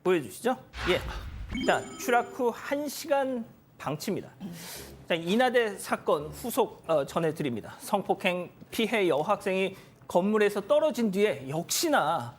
보여주시죠. 예. 자, 추락 후 1시간 방치입니다. 자, 이나대 사건 후속 전해드립니다. 성폭행 피해 여학생이 건물에서 떨어진 뒤에 역시나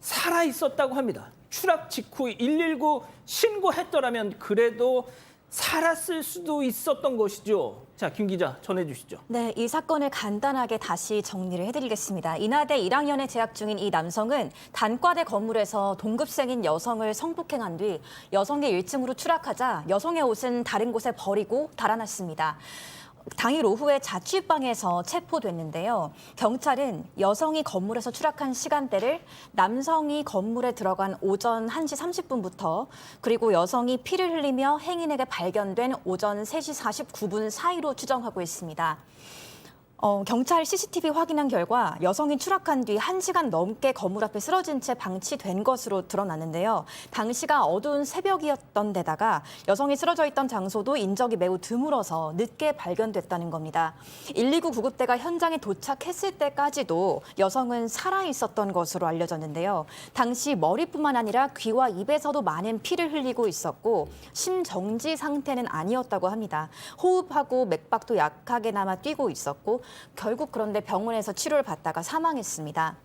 살아 있었다고 합니다. 추락 직후 119 신고했더라면 그래도 살았을 수도 있었던 것이죠. 자, 김 기자 전해주시죠. 네, 이 사건을 간단하게 다시 정리를 해드리겠습니다. 이나대 1학년에 재학 중인 이 남성은 단과대 건물에서 동급생인 여성을 성폭행한 뒤 여성이 1층으로 추락하자 여성의 옷은 다른 곳에 버리고 달아났습니다. 당일 오후에 자취방에서 체포됐는데요. 경찰은 여성이 건물에서 추락한 시간대를 남성이 건물에 들어간 오전 1시 30분부터 그리고 여성이 피를 흘리며 행인에게 발견된 오전 3시 49분 사이로 추정하고 있습니다. 경찰 CCTV 확인한 결과 여성이 추락한 뒤 1시간 넘게 건물 앞에 쓰러진 채 방치된 것으로 드러났는데요. 당시가 어두운 새벽이었던 데다가 여성이 쓰러져 있던 장소도 인적이 매우 드물어서 늦게 발견됐다는 겁니다. 119 구급대가 현장에 도착했을 때까지도 여성은 살아 있었던 것으로 알려졌는데요. 당시 머리뿐만 아니라 귀와 입에서도 많은 피를 흘리고 있었고 심정지 상태는 아니었다고 합니다. 호흡하고 맥박도 약하게 남아 뛰고 있었고 결국 그런데 병원에서 치료를 받다가 사망했습니다.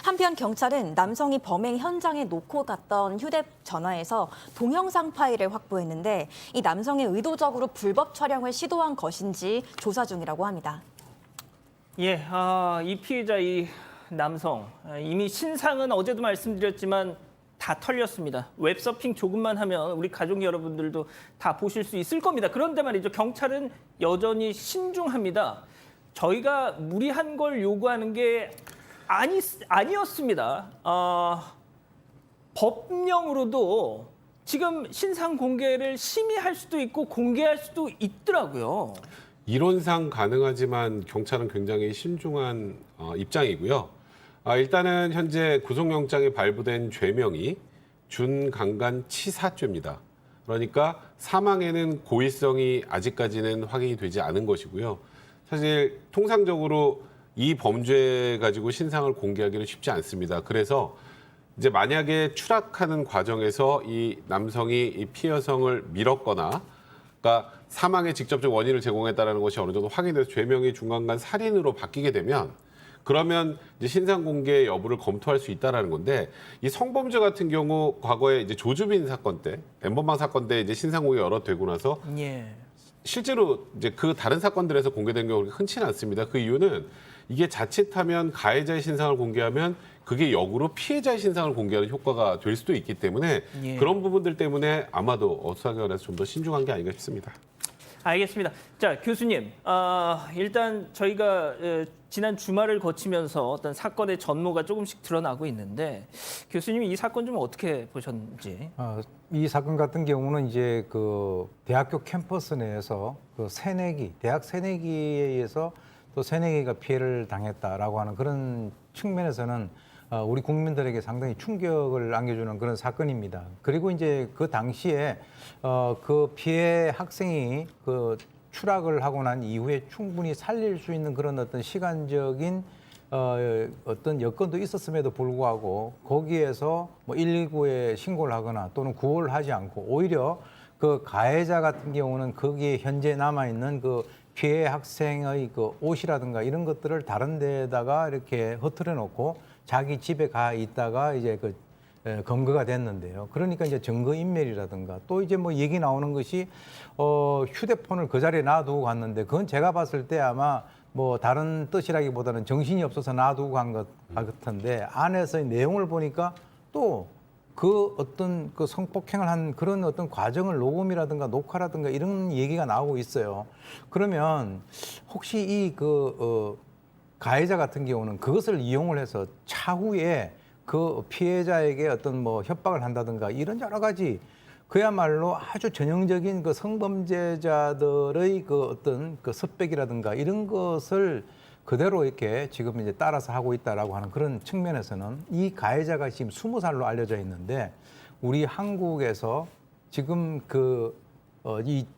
한편 경찰은 남성이 범행 현장에 놓고 갔던 휴대전화에서 동영상 파일을 확보했는데 이 남성이 의도적으로 불법 촬영을 시도한 것인지 조사 중이라고 합니다. 예, 이 피해자 이 남성 이미 신상은 어제도 말씀드렸지만 다 털렸습니다. 웹서핑 조금만 하면 우리 가족 여러분들도 다 보실 수 있을 겁니다. 그런데 말이죠, 경찰은 여전히 신중합니다. 저희가 무리한 걸 요구하는 게 아니었습니다. 법령으로도 지금 신상 공개를 심의할 수도 있고 공개할 수도 있더라고요. 이론상 가능하지만 경찰은 굉장히 신중한 입장이고요. 일단은 현재 구속영장이 발부된 죄명이 준강간치사죄입니다. 그러니까 사망에는 고의성이 아직까지는 확인이 되지 않은 것이고요. 사실 통상적으로 이 범죄 가지고 신상을 공개하기는 쉽지 않습니다. 그래서 이제 만약에 추락하는 과정에서 이 남성이 이 피해 여성을 밀었거나, 그러니까 사망의 직접적 원인을 제공했다는 것이 어느 정도 확인돼서 죄명이 중간간 살인으로 바뀌게 되면 그러면 이제 신상 공개 여부를 검토할 수 있다라는 건데, 이 성범죄 같은 경우 과거에 이제 조주빈 사건 때, 엠번방 사건 때 이제 신상 공개 여러 되고 나서 예. 실제로 이제 그 다른 사건들에서 공개된 경우가 흔치는 않습니다. 그 이유는 이게 자칫하면 가해자의 신상을 공개하면 그게 역으로 피해자의 신상을 공개하는 효과가 될 수도 있기 때문에 예. 그런 부분들 때문에 아마도 수사기관에서 좀 더 신중한 게 아닌가 싶습니다. 알겠습니다. 자, 교수님, 일단 저희가 지난 주말을 거치면서 어떤 사건의 전모가 조금씩 드러나고 있는데 교수님이 이 사건 좀 어떻게 보셨는지? 이 사건 같은 경우는 이제 그 대학교 캠퍼스 내에서 그 새내기, 대학 새내기에 의해서 또 새내기가 피해를 당했다라고 하는 그런 측면에서는 우리 국민들에게 상당히 충격을 안겨주는 그런 사건입니다. 그리고 이제 그 당시에 그 피해 학생이 그 추락을 하고 난 이후에 충분히 살릴 수 있는 그런 어떤 시간적인 어떤 여건도 있었음에도 불구하고 거기에서 뭐 119에 신고를 하거나 또는 구호를 하지 않고 오히려 그 가해자 같은 경우는 거기에 현재 남아있는 그 피해 학생의 그 옷이라든가 이런 것들을 다른 데다가 이렇게 흐트려 놓고 자기 집에 가 있다가 이제 그 검거가 됐는데요. 그러니까 이제 증거인멸이라든가 또 이제 뭐 얘기 나오는 것이 휴대폰을 그 자리에 놔두고 갔는데 그건 제가 봤을 때 아마 뭐 다른 뜻이라기보다는 정신이 없어서 놔두고 간 것 같은데 안에서의 내용을 보니까 또 그 어떤 그 성폭행을 한 그런 어떤 과정을 녹음이라든가 녹화라든가 이런 얘기가 나오고 있어요. 그러면 혹시 이 가해자 같은 경우는 그것을 이용을 해서 차후에 그 피해자에게 어떤 뭐 협박을 한다든가 이런 여러 가지 그야말로 아주 전형적인 그 성범죄자들의 그 어떤 그 습백이라든가 이런 것을 그대로 이렇게 지금 이제 따라서 하고 있다라고 하는 그런 측면에서는 이 가해자가 지금 20살로 알려져 있는데 우리 한국에서 지금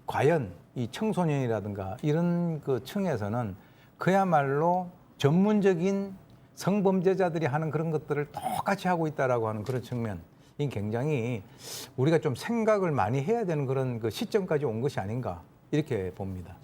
과연 이 청소년이라든가 이런 그 층에서는 그야말로 전문적인 성범죄자들이 하는 그런 것들을 똑같이 하고 있다라고 하는 그런 측면. 이 굉장히 우리가 좀 생각을 많이 해야 되는 그런 그 시점까지 온 것이 아닌가 이렇게 봅니다.